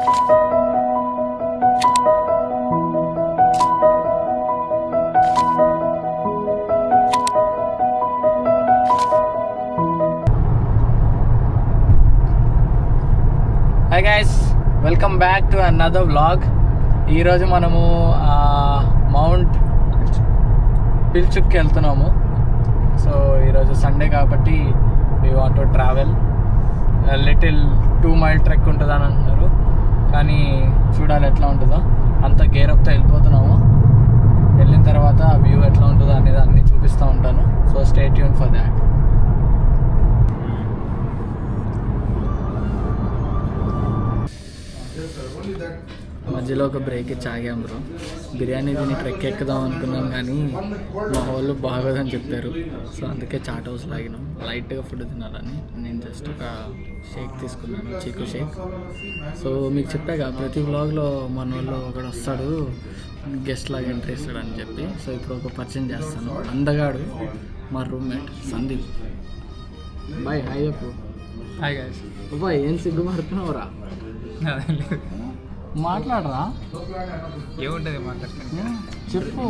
Hi guys, welcome back to another vlog. ఈరోజు మనము mount పిల్చుక్కి వెళ్తున్నాము. సో ఈరోజు సండే కాబట్టి we want to travel little 2 mile trek ఉంటుందని అంటున్నారు. కానీ చూడాలి ఎట్లా ఉంటుందో. అంత గేరప్తో వెళ్ళిపోతున్నాము. వెళ్ళిన తర్వాత వ్యూ ఎట్లా ఉంటుందో అనేది అన్నీ చూపిస్తూ ఉంటాను. So stay tune for that. మధ్యలో ఒక బ్రేక్ ఇచ్చి ఆగాం బ్రో. బిర్యానీ తిని ట్రెక్ ఎక్కుదాం అనుకున్నాం కానీ మా వాళ్ళు బాగోదని చెప్పారు. సో అందుకే చాట్ హౌస్ లాగినాం. లైట్గా ఫుడ్ తినాలని నేను జస్ట్ ఒక షేక్ తీసుకున్నాను, చీకు షేక్. సో మీకు చెప్పాక ప్రతి వ్లాగ్లో మన వాళ్ళు ఒకడు వస్తాడు, గెస్ట్ లాగా ఎంట్రీ ఇస్తాడు అని చెప్పి. సో ఇప్పుడు ఒక పరిచయం చేస్తాను. అందగాడు మా రూమ్మేట్ సందీప్. బాయ్ హాయ్ చెప్పు. Hi guys. బాయ్ ఏం సిగ్గుపడుతున్నావురా? మాట్లాడరా, ఏముంటుంది మాట్లాడుతుంది, చెప్పు.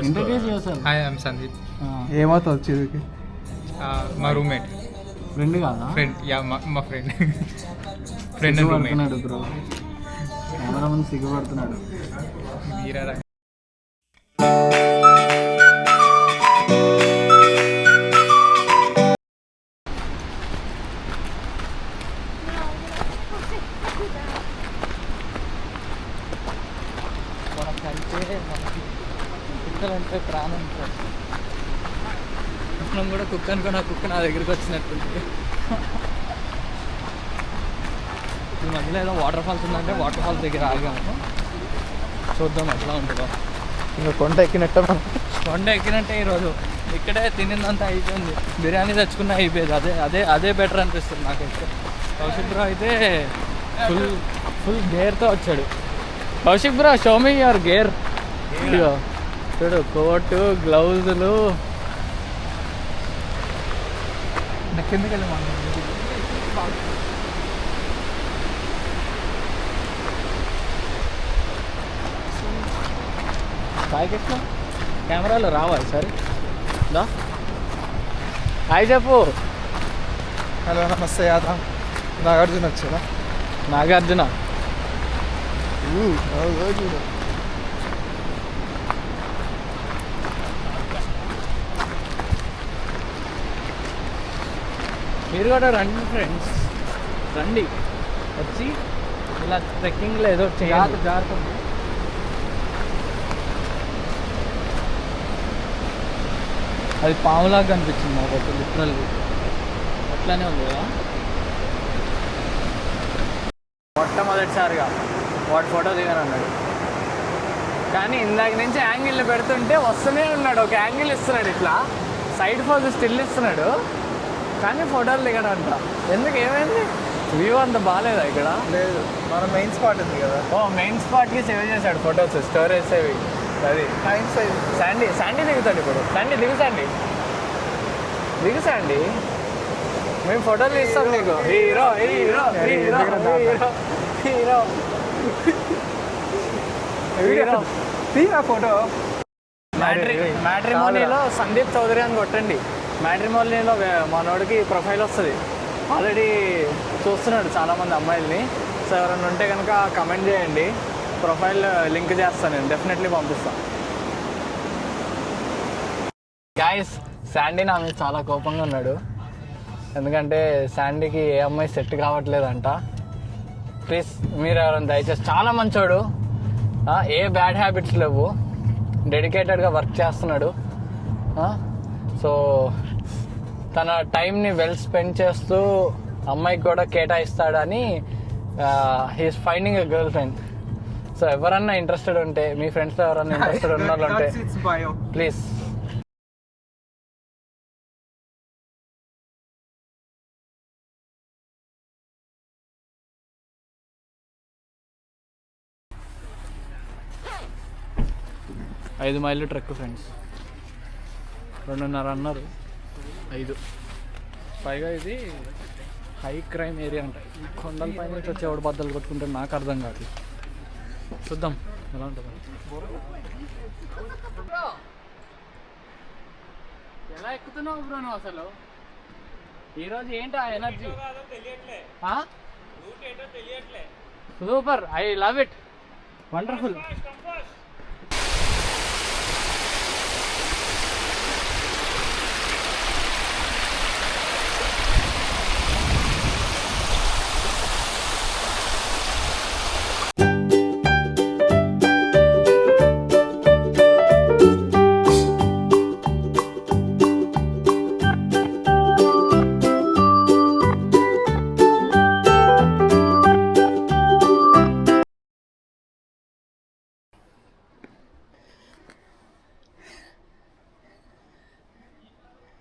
ఇంట్రడ్యూస్ చేశారు. Hi I'm Sandeep. ఏమవుతుంది చిరుకి? మా రూమ్మేట్. ఫ్రెండ్ కాదా? ఫ్రెండ్, యా మా ఫ్రెండ్. Friend and roommate. సిగ్గుపడుతున్నాడు బ్రో, కెమెరా ముందు సిగ్గుపడుతున్నాడు. మీరా మనకంటే మనకి కుక్కలంటే ప్రాణం. మనం కూడా కుక్క అనుకున్న కుక్క నా దగ్గరికి వచ్చినట్టుంది. ఈ మధ్యలో ఏదో వాటర్ ఫాల్స్ ఉందంటే వాటర్ ఫాల్స్ దగ్గర ఆగాము. చూద్దాం ఎట్లా ఉంటుందో. ఇంకా కొండ ఎక్కినట్ట కొండ ఎక్కినట్టే ఈరోజు. ఇక్కడే తినిందంతా అయిపోయింది. బిర్యానీ తెచ్చుకున్న అయిపోయింది. అదే బెటర్ అనిపిస్తుంది నాకైతే. కౌశిక్ బ్రో అయితే ఫుల్ గేర్తో వచ్చాడు. Kaushik bro, show me your gear. ఇదిగో చూడు, కోటు, గ్లౌజులు. కిందకి వెళ్ళి పైకి ఎట్లా కెమెరాలో రావాలి సరే. హాయ్ చెప్పు. హలో నమస్తే యాదవ్. నాగార్జున వచ్చాడా? నాగార్జున మీరు కూడా రండి ఫ్రెండ్స్, రండి. వచ్చి ఇలా ట్రెక్కింగ్లో ఏదో చేయాలి. జాగ్రత్త. అది పాములాగా కనిపించింది నాకు లిటరల్లీ. అట్లానే ఉంది కదా. మొట్టమొదటిసారిగా వాడు ఫోటో దిగానన్నాడు. కానీ ఇందాక నుంచి యాంగిల్ పెడుతుంటే వస్తూనే ఉన్నాడు. ఒక యాంగిల్ ఇస్తున్నాడు, ఇట్లా సైడ్ ఫోజ్ స్టిల్ ఇస్తున్నాడు, కానీ ఫోటోలు దిగడంట. ఎందుకు, ఏమైంది? వ్యూ అంత బాగాలేదా ఇక్కడ? లేదు, మన మెయిన్ స్పాట్ ఉంది కదా. ఓ మెయిన్ స్పాట్కి సేవ్ చేశాడు ఫొటోస్, స్టోరేజ్ సేవ్. అది శాండీ దిగుతాడు ఇప్పుడు. శాండీ దిగు శాండీ. మేము ఫోటోలు తీస్తాం నీకు. Hero hero hero hero hero hero తీరా ఫోటో. మ్యాట్రిమోనీలో సందీప్ చౌదరి అని కొట్టండి. మ్యాట్రిమోనీలో మనోడికి ప్రొఫైల్ వస్తుంది. ఆల్రెడీ చూస్తున్నాడు చాలామంది అమ్మాయిల్ని. సో ఎవరైనా ఉంటే కనుక కమెంట్ చేయండి, ప్రొఫైల్ లింక్ చేస్తాను నేను, డెఫినెట్లీ పంపిస్తాను. గాయస్, శాండీ నా మీద చాలా కోపంగా ఉన్నాడు. ఎందుకంటే శాండీకి ఏ అమ్మాయి సెట్ కావట్లేదంట. ప్లీజ్ మీరు ఎవరైనా దయచేసి, చాలా మంచోడు, ఏ బ్యాడ్ హ్యాబిట్స్ లేవు, డెడికేటెడ్గా వర్క్ చేస్తున్నాడు. సో తన టైంని వెల్ స్పెండ్ చేస్తూ అమ్మాయికి కూడా కేటాయిస్తాడని he is finding a girlfriend. So ఎవరన్నా ఇంట్రెస్టెడ్ ఉంటే, మీ ఫ్రెండ్స్లో ఎవరన్నా ఇంట్రెస్టెడ్ ఉన్న వాళ్ళు ఉంటే ప్లీజ్. ఐదు మైళ్ళు ట్రెక్ ఫ్రెండ్స్. 2.5 అన్నారు, 5. పైగా ఇది హై క్రైమ్ ఏరియా అంట. ఈ కొండల పైన నుంచి వచ్చి ఎవడు బద్దలు కొట్టుకుంటే నాకు అర్థం కాదు. చూద్దాం ఎలా ఉంటుంది. ఎలా ఎక్కుతున్నావు బ్రో నువ్వు అసలు? ఈరోజు ఏంటి ఆ energy? Super, I love it, wonderful.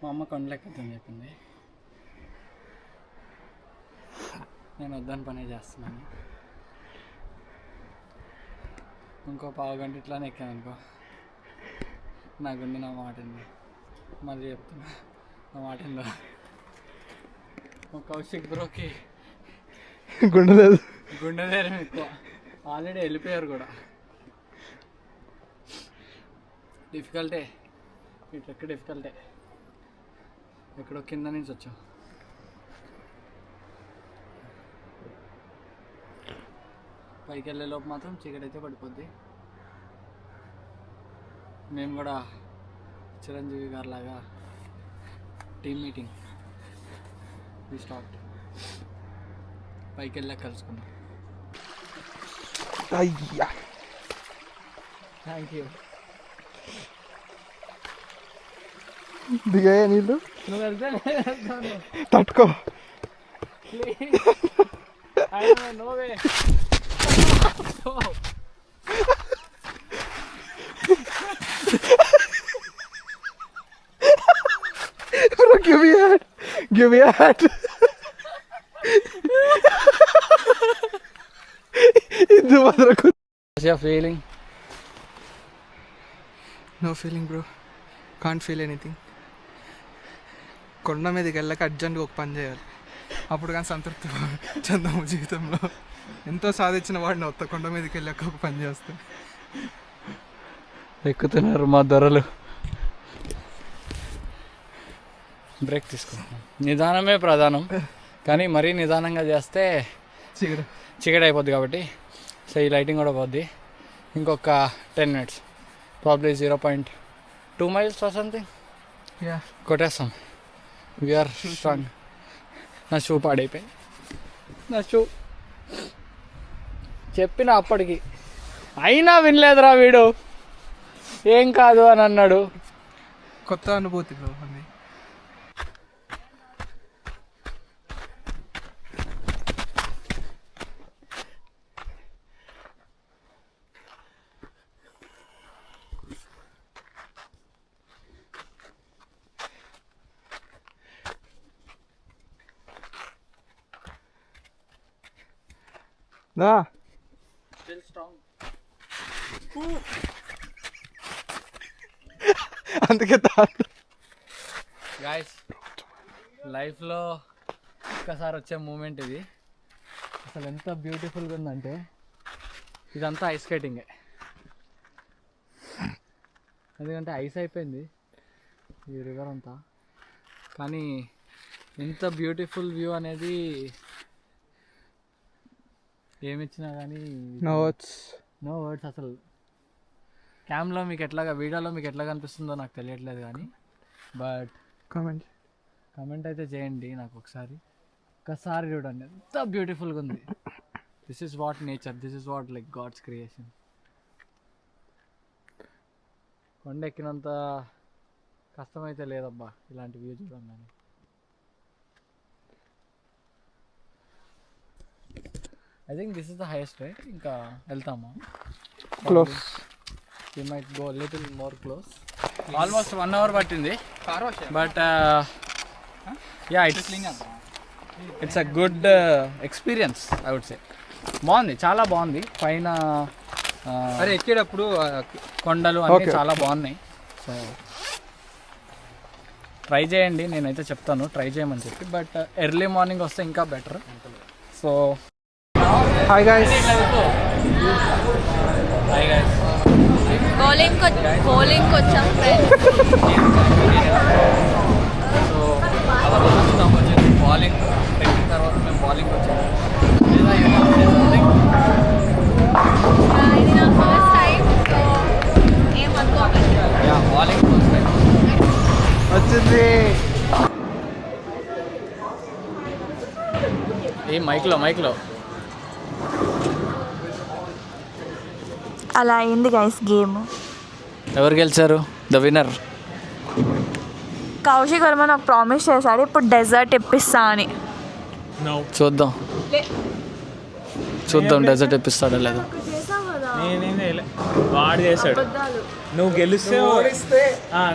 మా అమ్మ కొండలెక్కదని చెప్పింది, నేను వద్దని పనే చేస్తున్నాను. ఇంకో పావు గంట ఇట్లానే ఎక్కాను అనుకో, నా గుండె నా మాట ఉంది. మళ్ళీ చెప్తున్నా, నా మాట ఉందా? కౌశిక్ బ్రోకి గుండె లేదు, గుండె ధైర్యం ఎక్కువ. ఆల్రెడీ వెళ్ళిపోయారు కూడా. డిఫికల్టే, ఈ ట్రెక్ డిఫికల్టే. ఎక్కడో కింద నుంచి వచ్చాం. పైకి వెళ్ళే లోపు మాత్రం చీకటి అయితే పడిపోద్ది. మేము కూడా చిరంజీవి గారి లాగా టీమ్ మీటింగ్ స్టార్ట్. పైకి వెళ్ళాక కలుసుకున్నాం. అయ్యా థ్యాంక్ యూ. దిగాయా నీళ్ళు? నువ్వు వెళ్తే తట్టుకో. నోవే. Bro, give me a hat. Give me a hat. ఇది మాత్రం. Feeling? No feeling bro, can't feel anything. కొండ మీదకి వెళ్ళాక అర్జెంట్గా ఒక పని చేయాలి, అప్పుడు కానీ సంతృప్తి చెందాము జీవితంలో. ఎంతో సాధించిన వాడిని వస్తా కొండ మీదకి వెళ్ళాక ఒక పని చేస్తాం. ఎక్కుతున్నారు మా దొరలు. బ్రేక్ తీసుకుంటాం. నిదానమే ప్రధానం, కానీ మరీ నిదానంగా చేస్తే చీకటి అయిపోద్ది కాబట్టి. సో ఈ లైటింగ్ కూడా పోద్ది. ఇంకొక 10 minutes, probably 0.2 miles or something కొట్టేస్తాం. We are strong. నా షూ పాడైపోయింది. నా షూ చెప్పిన అప్పటికి, అయినా వినలేదురా వీడు. ఏం కాదు అని అన్నాడు. కొత్త అనుభూతి బ్రో అది. దా అందుకే గాయస్, లైఫ్లో ఒక్కసారి వచ్చే మూమెంట్ ఇది. అసలు ఎంత బ్యూటిఫుల్గా ఉందంటే, ఇదంతా ఐస్ స్కేటింగే. ఎందుకంటే ఐస్ అయిపోయింది ఈ రివర్ అంతా. కానీ ఎంత బ్యూటిఫుల్ వ్యూ అనేది ఏమిచ్చినా కానీ నో వర్డ్స్. అసలు క్యామ్లో మీకు ఎట్లాగా, వీడియోలో మీకు ఎట్లా కనిపిస్తుందో నాకు తెలియట్లేదు, కానీ బట్ కమెంట్ అయితే చేయండి నాకు. ఒక్కసారి చూడండి, ఎంత బ్యూటిఫుల్గా ఉంది. This is what nature, this is what like God's creation. కొండ ఎక్కినంత కష్టమైతే లేదబ్బా ఇలాంటి వ్యూ చూడడం. కానీ I think this is the highest, right? ఇంకా వెళ్తాము close. You might go little more close. Almost 1 hour పట్టింది, but yeah it's a good experience I would say. బాగుంది, చాలా బాగుంది. పైన ఎక్కేటప్పుడు కొండలు అన్నీ చాలా బాగున్నాయి. సో ట్రై చేయండి, నేనైతే చెప్తాను ట్రై చేయమని చెప్పి. బట్ ఎర్లీ మార్నింగ్ వస్తే ఇంకా better. So hi guys. Hi guys. Bowling వచ్చాం ఫ్రెండ్స్. సో అలా ప్రస్తుతం వచ్చేసి బౌలింగ్ పెట్టిన తర్వాత మేము బౌలింగ్ వచ్చాము. లేదా ఇది నా ఫస్ట్ టైం, సో ఏమనుకోవాలి. బౌలింగ్ ఫస్ట్ టైం వచ్చింది. ఈ మైక్లో అలా అయింది గైస్ గేమ్. ఎవరు గెలిచారు? ద విన్నర్ కౌశిక్ వర్మ నాకు ప్రామిస్ చేశాడు ఇప్పుడు డెజర్ట్ ఇప్పిస్తా అని. చూద్దాం డెజర్ట్ ఇప్పిస్తాడో లేదో. వాడు చేశాడు. నువ్వు గెలిస్తే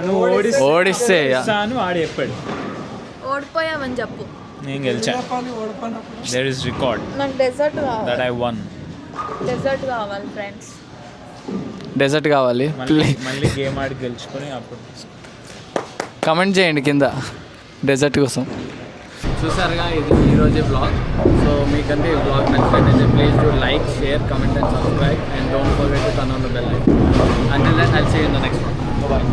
నువ్వు ఓడిస్తే అని వాడు చెప్పాడు. ఓడిపోయామని చెప్పు. నేను గెలిచా. దేర్ ఇస్ రికార్డ్ నాకు dessert that I won. Dessert కావాలి ఫ్రెండ్స్. డెజర్ట్ కావాలి. మళ్ళీ గేమ్ ఆడి గెలుచుకొని అప్పుడు కమెంట్ చేయండి కింద డెజర్ట్ కోసం. చూసారుగా, ఇది ఈరోజు బ్లాగ్. సో మీకంటే ఈ బ్లాగ్ నచ్చినట్టయితే please do like, share, comment and subscribe and don't forget to turn on the bell icon. Until then, I'll see you in the next one. Bye-bye.